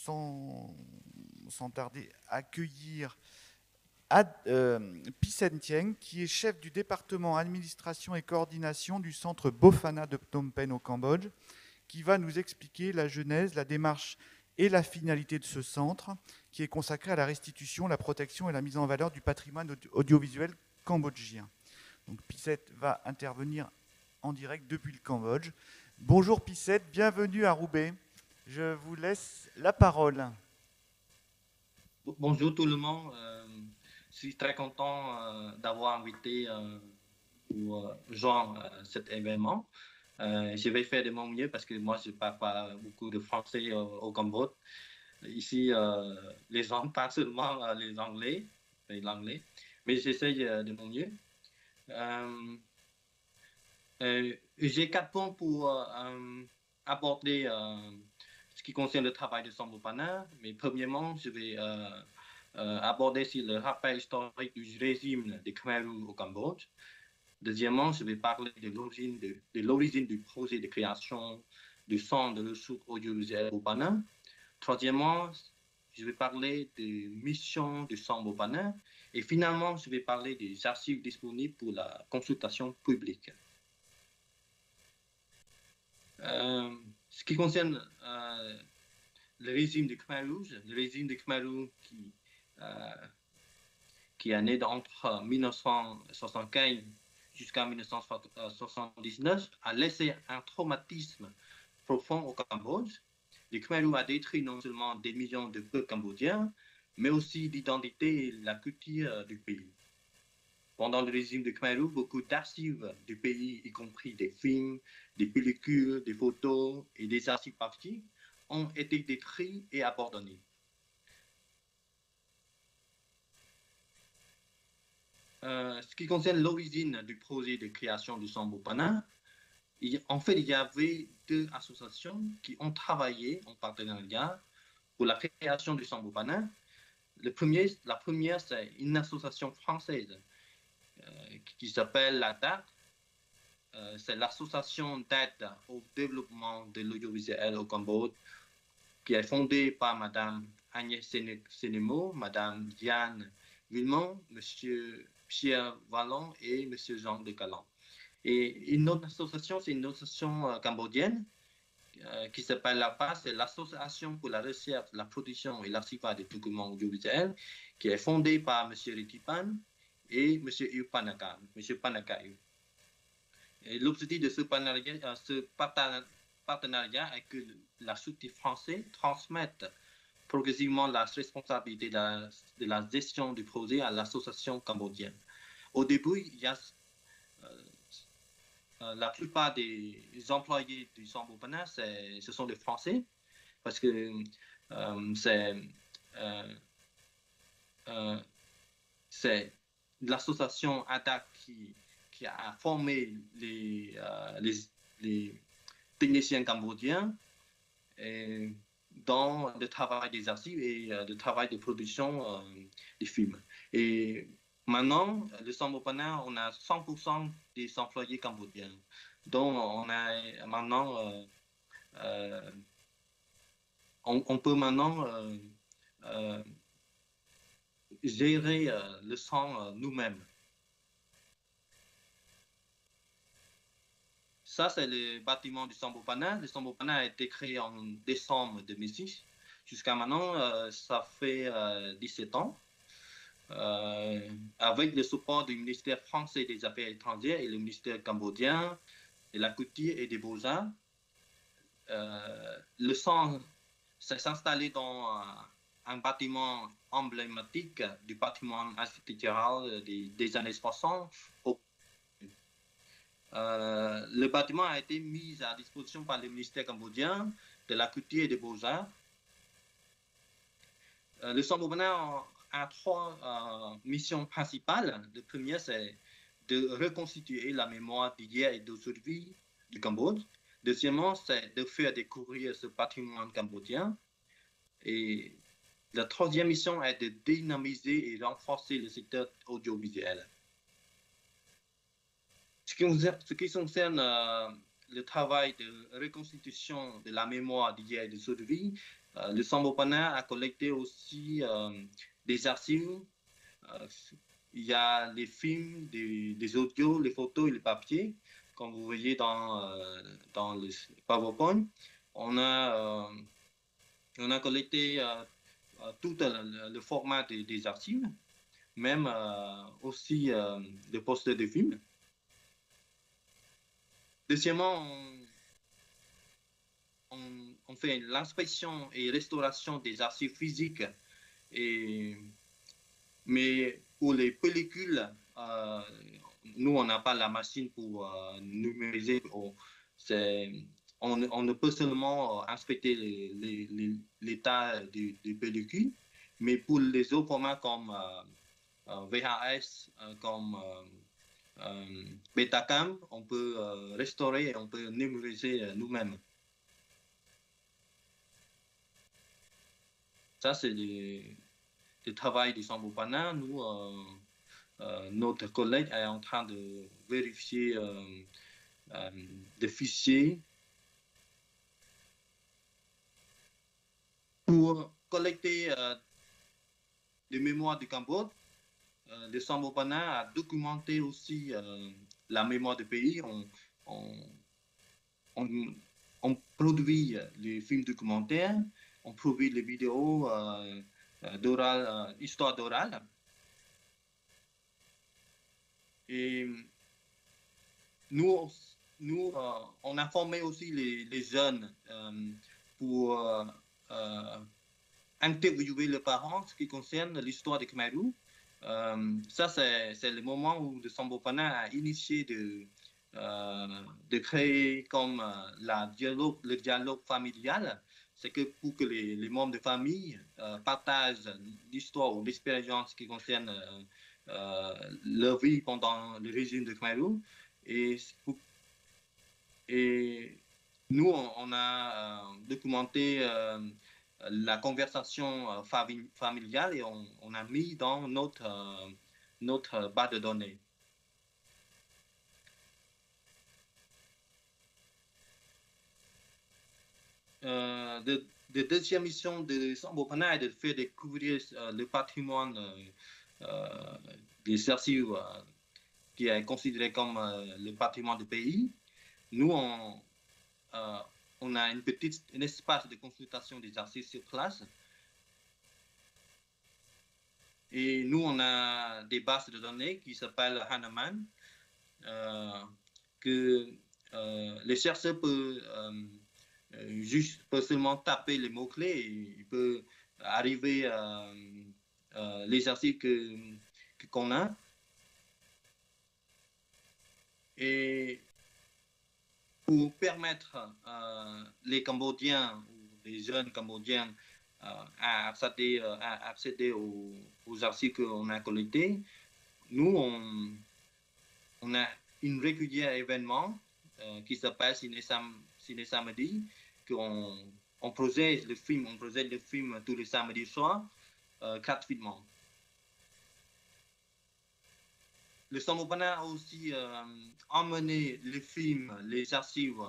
sans tarder accueillir Pissen Thieng, qui est chef du département administration et coordination du centre Bofana de Phnom Penh au Cambodge, qui va nous expliquer la genèse, la démarche et la finalité de ce centre, qui est consacré à la restitution, la protection et la mise en valeur du patrimoine audiovisuel cambodgien. Donc Pissette va intervenir en direct depuis le Cambodge. Bonjour Pissette, bienvenue à Roubaix. Je vous laisse la parole. Bonjour tout le monde. Je suis très content d'avoir invité pour joindre cet événement. Je vais faire de mon mieux parce que moi, je ne parle pas beaucoup de français au Cambodge. Ici, les gens parlent seulement l'anglais, mais j'essaye de mon mieux. J'ai 4 points pour aborder ce qui concerne le travail de Sambopana, mais premièrement, je vais aborder sur le rappel historique du régime des Khmer Rouge au Cambodge. Deuxièmement, je vais parler de l'origine du projet de création du centre de ressources audiovisuelles Bopana. Troisièmement, je vais parler des missions du centre Bopana. Et finalement, je vais parler des archives disponibles pour la consultation publique. Ce qui concerne le régime de Khmer Rouge, le régime de Khmer Rouge qui est né entre 1975 jusqu'à 1979, a laissé un traumatisme profond au Cambodge. Le Khmer Rouge a détruit non seulement des millions de peuples cambodgiens, mais aussi l'identité et la culture du pays. Pendant le régime de Khmer Rouge, beaucoup d'archives du pays, y compris des films, des pellicules, des photos et des archives archives, ont été détruits et abandonnés. Ce qui concerne l'origine du projet de création du Centre Bopana, en fait, il y avait 2 associations qui ont travaillé en partenariat pour la création du Centre Bopana. La première, c'est une association française qui s'appelle la DAC. C'est l'association d'aide au développement de l'audiovisuel au Cambodge, qui est fondée par Madame Agnès Sénémo, Madame Diane Villemont, Monsieur Pierre Vallon et Monsieur Jean de Calan. Et une autre association, c'est une association cambodgienne qui s'appelle l'APA, c'est l'Association pour la recherche, la production et l'archivage des documents audiovisuels, qui est fondée par Monsieur Ritipan et Monsieur Panaka. L'objectif de ce partenariat est que la société française transmette progressivement la responsabilité de la gestion du projet à l'association cambodgienne. Au début, il y a la plupart des employés du Centre Bopana, ce sont des Français, parce que c'est l'association ADAC qui a formé les techniciens cambodgiens dans le travail des archives et le travail de production des films. Et maintenant, le Centre Bopana, on a 100% des employés cambodgiens. Donc, on a maintenant, on peut maintenant gérer le centre nous-mêmes. Ça, c'est le bâtiment du Centre Bopana. Le Centre Bopana a été créé en décembre 2006. Jusqu'à maintenant, ça fait 17 ans. Avec le support du ministère français des Affaires étrangères et le ministère cambodgien de la Culture et des Beaux-Arts, le centre s'est installé dans un bâtiment emblématique du patrimoine architectural des années 60. Le bâtiment a été mis à disposition par le ministère cambodgien de la Culture et des Beaux-Arts. Le Centre Bopana a 3 missions principales. La première, c'est de reconstituer la mémoire d'hier et d'aujourd'hui du Cambodge. Deuxièmement, c'est de faire découvrir ce patrimoine cambodgien. Et la troisième mission est de dynamiser et renforcer le secteur audiovisuel. Ce qui concerne le travail de reconstitution de la mémoire d'hier et d'aujourd'hui, Le Sambopana a collecté aussi des archives. Il y a les films, des audios, les photos et les papiers. Comme vous voyez dans le PowerPoint, on a, on a collecté tout le format des archives, même aussi le poster de films. Deuxièmement, on fait l'inspection et restauration des archives physiques, mais pour les pellicules, nous, on n'a pas la machine pour numériser. On ne peut seulement inspecter l'état des pellicules, mais pour les autres formats comme VHS, comme Betacam, on peut restaurer et on peut numériser nous-mêmes. Ça, c'est le travail du Sambopana. Nous, notre collègue est en train de vérifier des fichiers pour collecter les mémoires du Cambodge. Le Sambopana a documenté aussi la mémoire du pays. On produit les films documentaires, on produit les vidéos d'oral, histoire d'oral. Et nous on a formé aussi les jeunes pour interviewer les parents ce qui concerne l'histoire de Khmer Rouge. Ça, c'est le moment où le Sambopana a initié de créer comme le dialogue familial. C'est que pour que les membres de famille partagent l'histoire ou l'expérience qui concerne leur vie pendant le régime de Khmer Rouge. Et nous, on a documenté la conversation familiale et on a mis dans notre base de données. La deuxième mission de Sambopana est de faire découvrir le patrimoine des archives qui est considéré comme le patrimoine du pays. Nous, on a un espace de consultation des archives sur place. Et nous, on a des bases de données qui s'appellent Hanuman, que les chercheurs peuvent seulement taper les mots-clés et ils peuvent arriver à les archives qu'on a. Et pour permettre les Cambodgiens ou les jeunes Cambodgiens à accéder aux archives qu'on a collectées, nous, on a une régulière événement qui s'appelle Ciné Samedi, on projette le film tous les samedis soirs gratuitement. Le Sambopana a aussi emmené les films, les archives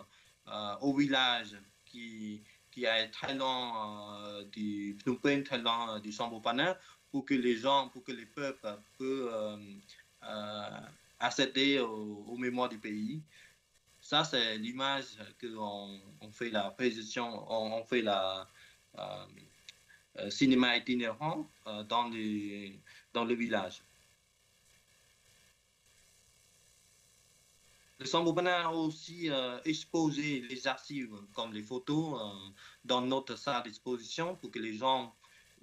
au village qui est très loin du Phnom Penh, très loin du Sambopana, pour que les peuples peuvent accéder aux mémoires du pays. Ça, c'est l'image qu'on fait la présentation, on fait la cinéma itinérant dans le village. Le Sambopana a aussi exposé les archives comme les photos dans notre salle d'exposition pour que les gens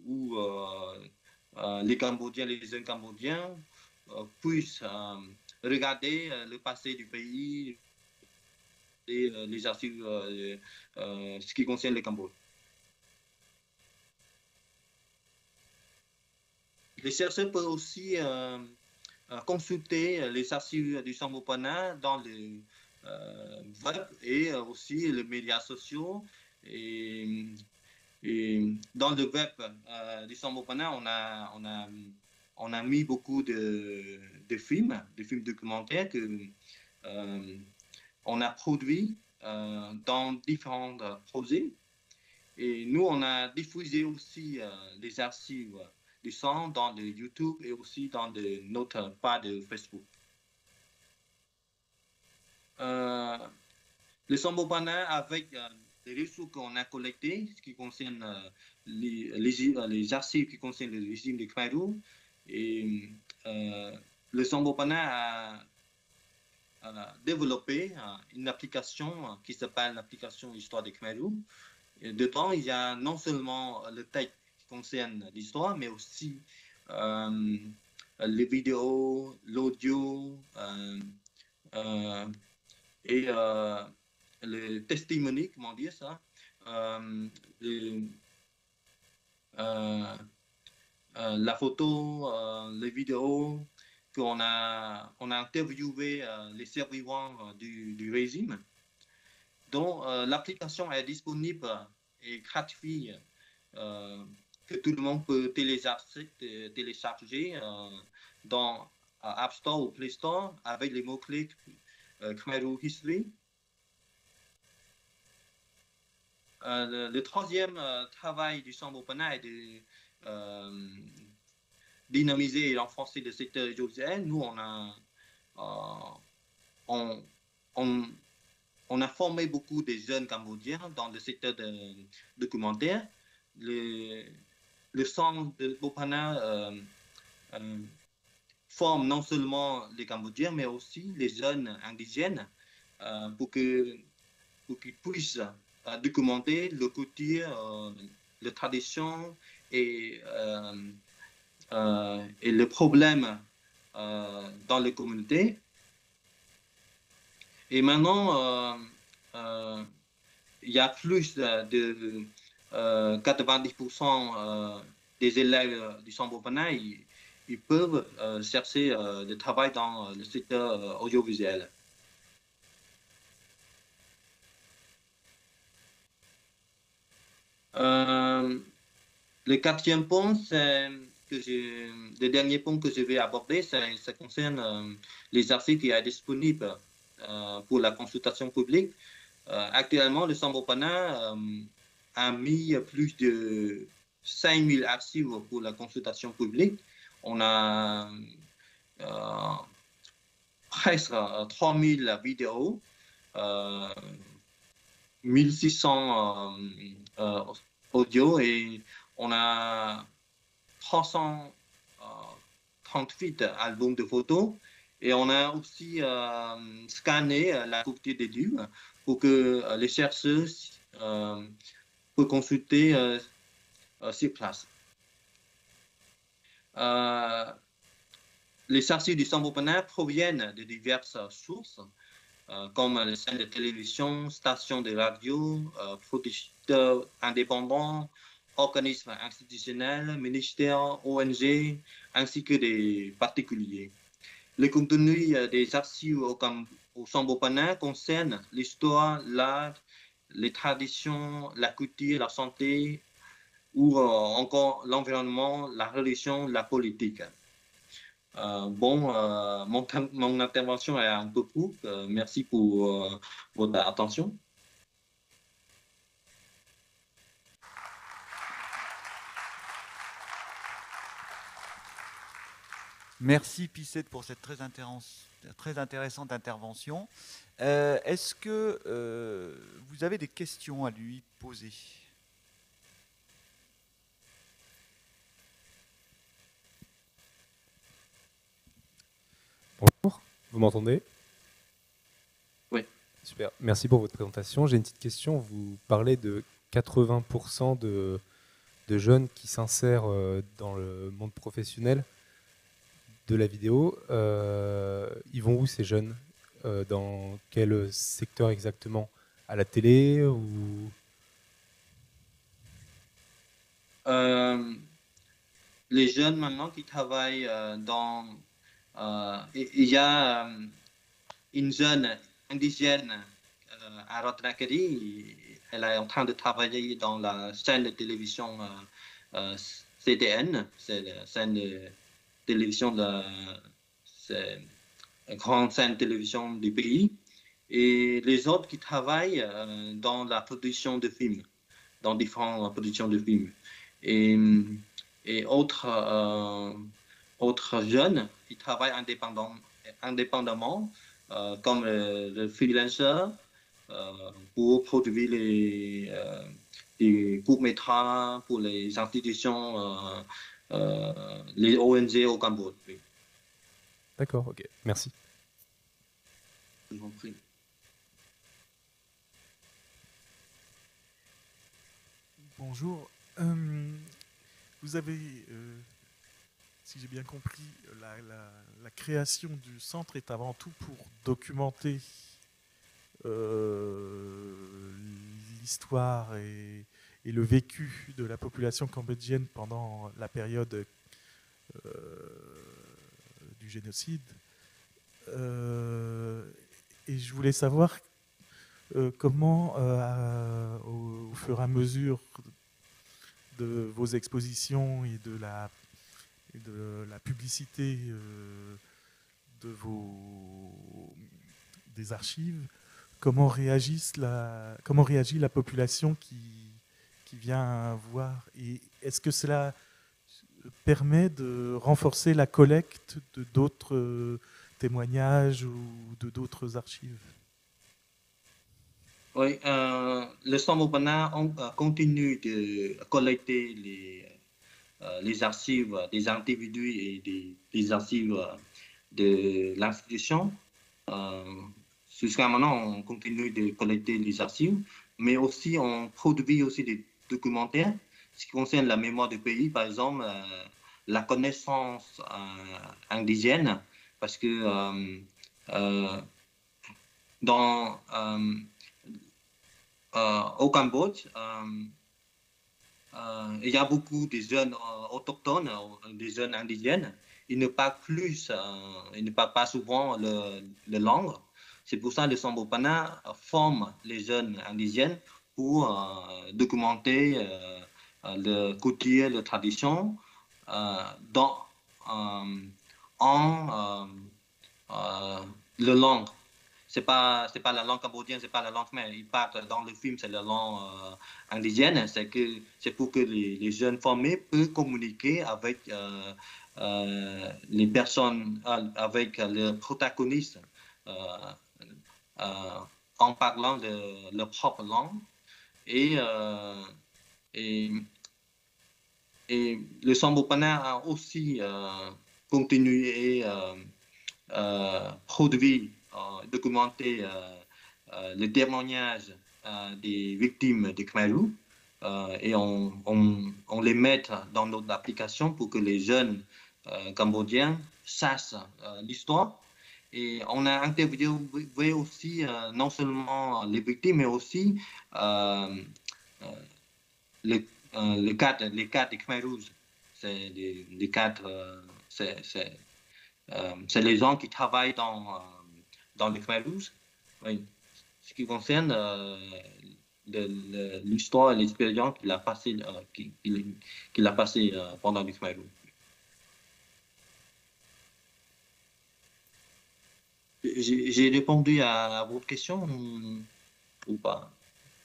ou les Cambodgiens, les jeunes Cambodgiens puissent regarder le passé du pays et les archives, ce qui concerne le Cambodge. Les chercheurs peuvent aussi consulter les archives du Sambopana dans le web et aussi les médias sociaux. Et dans le web du Sambopana, on a mis beaucoup de films documentaires que on a produits dans différents projets. Et nous, on a diffusé aussi les archives du son dans le YouTube et aussi dans notre page Facebook. Le Sambopana, avec les ressources qu'on a collectées, ce qui concerne les archives qui concernent le régime de Khmer Rouge, et le Sambopana a développé une application qui s'appelle l'application Histoire de Khmer Rouge. Dedans, il y a non seulement le texte qui concerne l'histoire, mais aussi les vidéos, l'audio et le testimony, comment dire ça, la photo, les vidéos qu'on a interviewé les survivants du régime. Donc, l'application est disponible et gratuite, que tout le monde peut télécharger dans App Store ou Play Store avec les mots-clés Khmer Rouge History. Le troisième travail du Sambopana est de dynamiser et renforcer le secteur audiovisuel. Nous, on a formé beaucoup de jeunes Cambodgiens dans le secteur de documentaire. Le centre de Bopana forme non seulement les Cambodgiens, mais aussi les jeunes indigènes pour qu'ils puissent documenter le culture, les traditions et les problèmes dans les communautés. Et maintenant, il y a plus de 90% des élèves du Sambopana, ils peuvent chercher du travail dans le secteur audiovisuel. Le quatrième point, le dernier point que je vais aborder, ça concerne les archives qui sont disponibles pour la consultation publique. Actuellement, le Sambopana a mis plus de 5000 archives pour la consultation publique. On a presque 3000 vidéos, 1600 audio et on a 338 albums de photos et on a aussi scanné la couverture des livres pour que les chercheurs puissent consulter sur place. Les archives du Sambopana proviennent de diverses sources, comme les chaînes de télévision, stations de radio, producteurs indépendants, organismes institutionnels, ministères, ONG, ainsi que des particuliers. Le contenu des archives au Sambopana concerne l'histoire, l'art, les traditions, la culture, la santé, ou encore l'environnement, la religion, la politique. Mon intervention est un peu courte. Merci pour votre attention. Merci Pisset pour cette très intéressante intervention. Est-ce que vous avez des questions à lui poser ? Bonjour, vous m'entendez? Oui. Super, merci pour votre présentation. J'ai une petite question. Vous parlez de 80% de jeunes qui s'insèrent dans le monde professionnel de la vidéo. Ils vont où ces jeunes? Dans quel secteur exactement? À la télé ou... Les jeunes maintenant qui travaillent il y a une jeune indigène à Ratnakiri. Elle est en train de travailler dans la chaîne de télévision CTN, c'est la chaîne de télévision c'est une grande chaîne de télévision du pays. Et les autres qui travaillent dans la production de films. dans différentes productions de films. Et autres jeunes qui travaillent indépendamment, comme le freelancer, pour produire des courts-métrages pour les institutions, les ONG au Cambodge. Oui. D'accord, ok, merci. Je vous en prie. Bonjour. Vous avez, si j'ai bien compris, la création du centre est avant tout pour documenter l'histoire et le vécu de la population cambodgienne pendant la période du génocide. Et je voulais savoir comment, au fur et à mesure de vos expositions et de la publicité des archives, comment réagit la population qui vient voir, et est-ce que cela permet de renforcer la collecte de d'autres témoignages ou de d'autres archives? Oui, le Sambopana continue de collecter les archives des individus et des archives de l'institution. Jusqu'à maintenant, on continue de collecter les archives, mais aussi on produit aussi des documentaires. Ce qui concerne la mémoire du pays, par exemple, la connaissance indigène, parce que au Cambodge, il y a beaucoup de jeunes autochtones, des jeunes indigènes. Ils ne parlent pas souvent la langue. C'est pour ça que le Sambopana forme les jeunes indigènes pour documenter le coutume, la tradition en la langue. C'est pas la langue cambodgienne, c'est pas la langue khmer. Ils parlent dans le film, c'est la langue indigène. C'est pour que les jeunes formés peuvent communiquer avec les personnes, avec les protagonistes, en parlant de leur propre langue. Et le Sambopana a aussi continué produit, documenter le témoignage des victimes de Khmer Rouge, et on les met dans notre application pour que les jeunes cambodgiens sachent l'histoire. Et on a interviewé aussi non seulement les victimes, mais aussi les cadres de Khmer Rouge. C'est les cadres, c'est les gens qui travaillent dans le Khmer Rouge. Oui. Ce qui concerne l'histoire et l'expérience qu'il a passé, pendant le Khmer Rouge. J'ai répondu à votre question ou pas?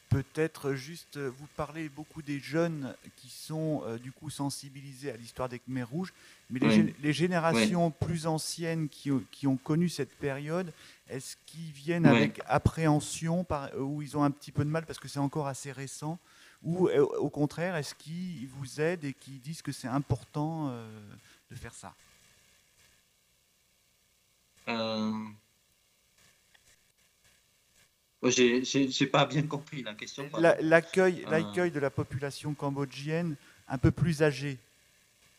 Peut-être juste, vous parlez beaucoup des jeunes qui sont du coup sensibilisés à l'histoire des Khmers rouges, mais les générations plus anciennes qui ont connu cette période, est-ce qu'ils viennent avec appréhension, ou ils ont un petit peu de mal parce que c'est encore assez récent, ou au contraire, est-ce qu'ils vous aident et qu'ils disent que c'est important de faire ça? J'ai pas bien compris la question. L'accueil de la population cambodgienne un peu plus âgée,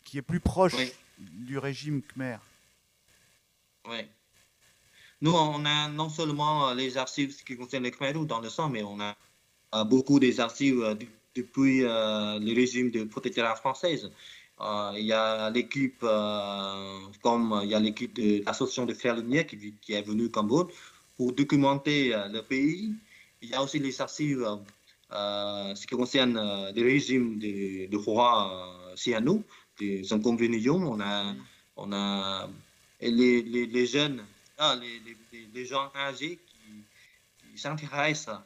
qui est plus proche du régime khmer. Oui. Nous, on a non seulement les archives qui concernent les Khmer Rouge dans le sang, mais on a beaucoup des archives depuis le régime de protectorat française. Il y a l'équipe, comme il y a l'équipe de l'association de Frères Lumière qui est venue au Cambodge pour documenter le pays. Il y a aussi les archives, ce qui concerne le régime de roi Sihanouk, de son convention. On a et les jeunes, les gens âgés qui s'intéressent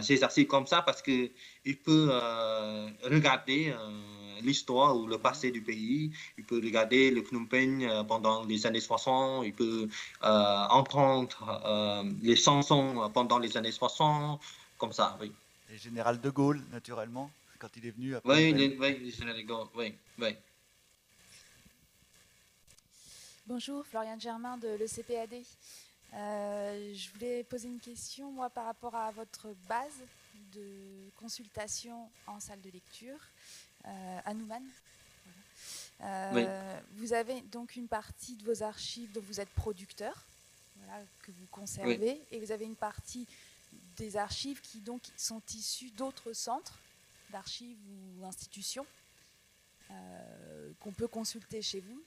ces archives comme ça parce qu'il peut regarder l'histoire ou le passé du pays. Il peut regarder le Phnom Penh pendant les années 60. Il peut entendre les chansons pendant les années 60, comme ça, oui. Et Général de Gaulle, naturellement, quand il est venu à Phnom Oui, Penh. oui, Général de Gaulle, oui, oui. Bonjour, Floriane Germain de l'ECPAD. Je voulais poser une question, moi, par rapport à votre base de consultation en salle de lecture, Hanuman. Oui. Vous avez donc une partie de vos archives dont vous êtes producteur, voilà, que vous conservez, et vous avez une partie des archives qui donc sont issues d'autres centres d'archives ou institutions qu'on peut consulter chez vous.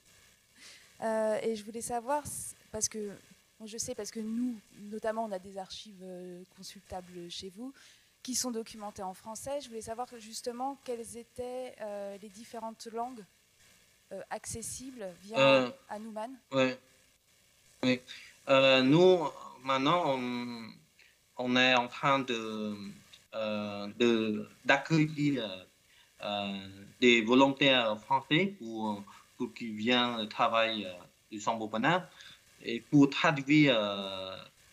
Et je voulais savoir, parce que bon, je sais, parce que nous, notamment, on a des archives consultables chez vous qui sont documentées en français. Je voulais savoir justement quelles étaient les différentes langues accessibles via Hanuman. Oui, oui. Nous, maintenant, on est en train d'accueillir des volontaires français pour qu'ils viennent travailler du Sambopana et pour traduire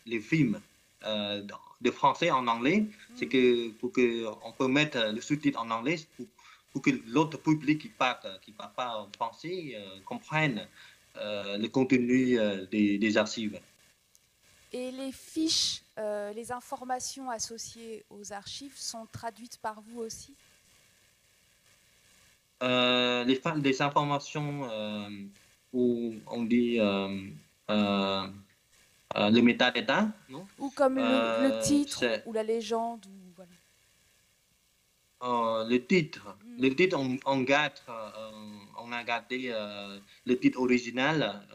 les films de français en anglais. C'est que pour qu'on peut mettre le sous-titre en anglais pour que l'autre public qui parle pas français comprenne le contenu des archives. Et les fiches, les informations associées aux archives sont traduites par vous aussi? Les informations où on dit le métadata, non? Ou comme le titre ou la légende ou, voilà. Le titre, on a gardé le titre original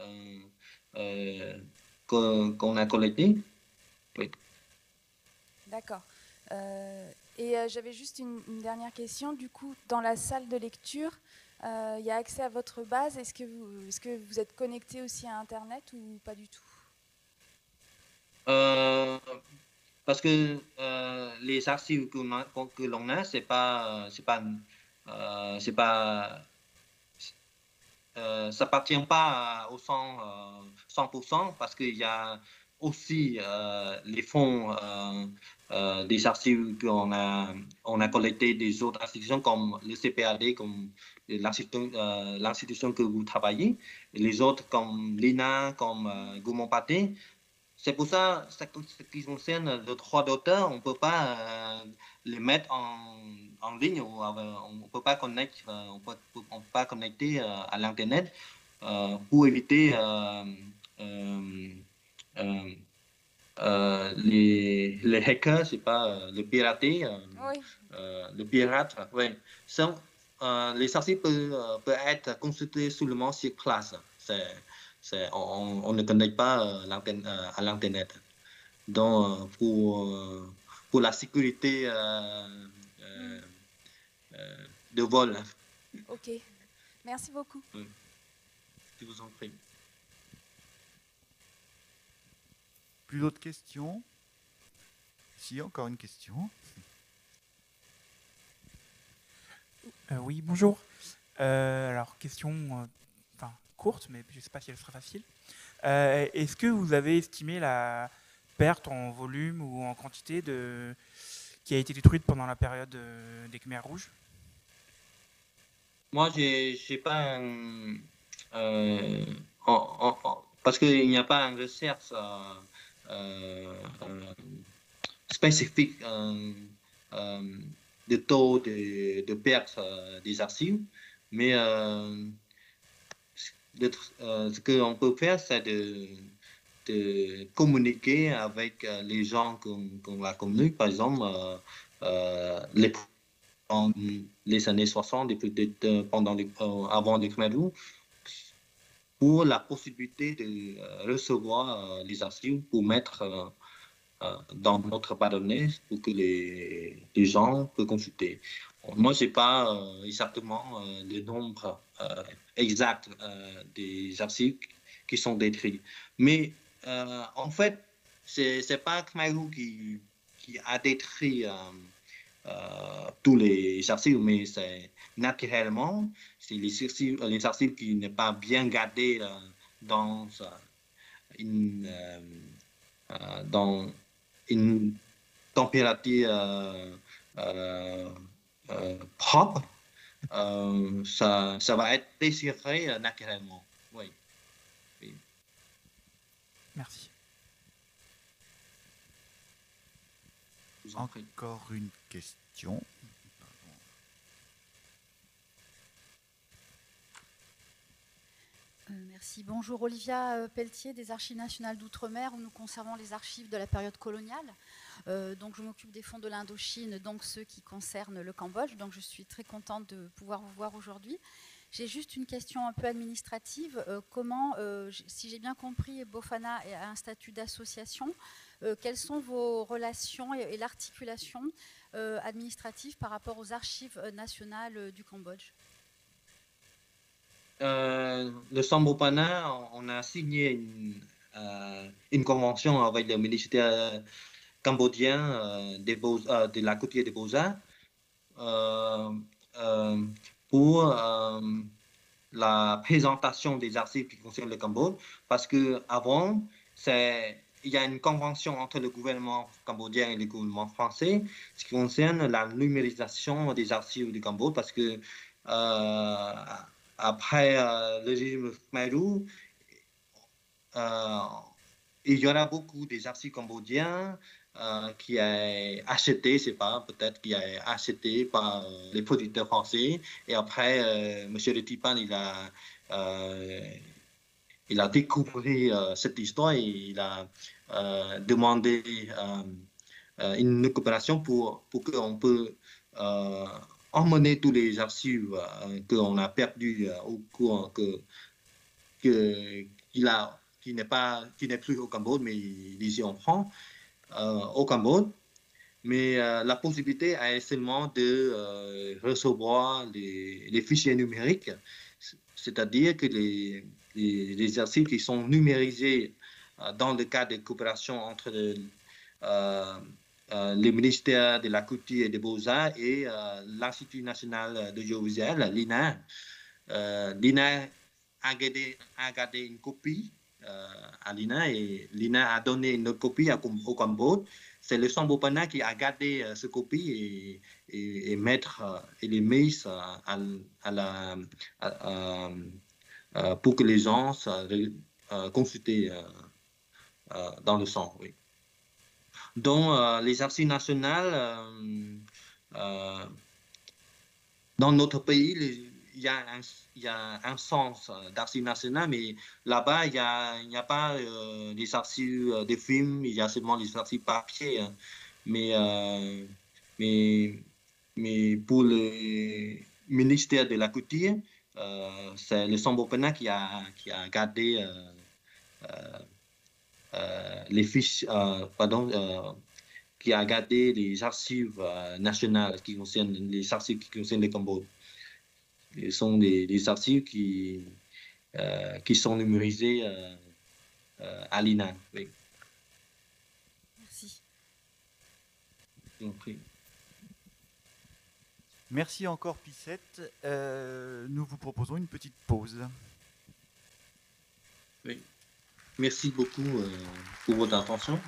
qu'on a collecté. Oui. D'accord. Et j'avais juste une dernière question. Du coup, dans la salle de lecture, il y a accès à votre base. Est-ce que vous êtes connecté aussi à Internet ou pas du tout? Parce que les archives que l'on a, ça appartient pas au 100% parce qu'il y a aussi les fonds des archives qu'on a collecté des autres institutions comme le CPAD, comme l'institution que vous travaillez, et les autres comme l'INA, comme Gaumont Pathé. C'est pour ça, ce qui concerne le droit d'auteur, on ne peut pas les mettre en ligne, on ne peut pas connecter à l'Internet pour éviter les hackers, c'est pas le pirater, Oui. le pirate. Ouais. Les archives peuvent être consultés seulement sur place. On ne connecte pas à l'Internet. Donc, pour la sécurité de vol. Ok. Merci beaucoup. Je vous en prie. Plus d'autres questions? Si, encore une question. Oui, bonjour. Alors, question courte, mais je ne sais pas si elle sera facile. Est-ce que vous avez estimé la perte en volume ou en quantité qui a été détruite pendant la période des Khmers rouges? Moi, j'ai pas parce qu'il n'y a pas une recherche spécifique de taux de perte des archives, mais ce qu'on peut faire, c'est de communiquer avec les gens qu'on a connus, par exemple, dans les années 60, avant les Khmer Rouges, pour la possibilité de recevoir les archives pour mettre dans notre base de données pour que les gens peuvent consulter. Moi, je n'ai pas exactement le nombre exact des archives qui sont détruits. Mais en fait, ce n'est pas Khmer Rouge qui a détruit tous les archives, mais c'est naturellement, c'est les archives qui n'est pas bien gardées dans une température propre, ça va être déchiré naturellement. Oui. Oui. Merci. Je vous en prie. Encore une question. Merci. Bonjour, Olivia Pelletier des Archives nationales d'Outre-mer, où nous conservons les archives de la période coloniale. Donc je m'occupe des fonds de l'Indochine, donc ceux qui concernent le Cambodge. Donc je suis très contente de pouvoir vous voir aujourd'hui. J'ai juste une question un peu administrative. Si j'ai bien compris, Bofana a un statut d'association. Quelles sont vos relations et l'articulation administrative par rapport aux archives nationales du Cambodge? Le Sambopana, on a signé une convention avec le ministère cambodgien de la Couture des Beaux-Arts pour la présentation des archives qui concernent le Cambodge, parce qu'avant, il y a une convention entre le gouvernement cambodgien et le gouvernement français ce qui concerne la numérisation des archives du Cambodge, parce que après le régime Khmer Rouge, il y aura beaucoup des archives cambodgiens qui est acheté, c'est pas, peut-être qui est acheté par les producteurs français. Et après, M. Retipan, il a découvert cette histoire et il a demandé une coopération pour qu'on peut emmener tous les archives qu'on a perdues au cours qui n'est plus au Cambodge, mais ici en France, au Cambodge. Mais la possibilité est seulement de recevoir les fichiers numériques, c'est-à-dire que les archives qui sont numérisés dans le cadre de coopération entre le ministère de la Culture et des Beaux-Arts et l'Institut national de l'audiovisuel, l'INA. L'INA a gardé une copie à l'INA et l'INA a donné une copie au Cambodge. C'est le Sambopana qui a gardé cette copie et les mis pour que les gens consultent dans le sang. Oui. Donc, les archives nationales, dans notre pays, il y a un sens d'archives nationales, mais là-bas, il n'y a pas des archives de films, il y a seulement des archives papier. Mais pour le ministère de la Culture, c'est le Sambopana qui a gardé les fiches, qui a gardé les archives nationales qui concernent les archives qui concernent le Cambodge. Ce sont des archives qui sont numérisées à l'INA. Oui. Merci. Merci encore, Pissette. Nous vous proposons une petite pause. Oui. Merci beaucoup pour votre attention.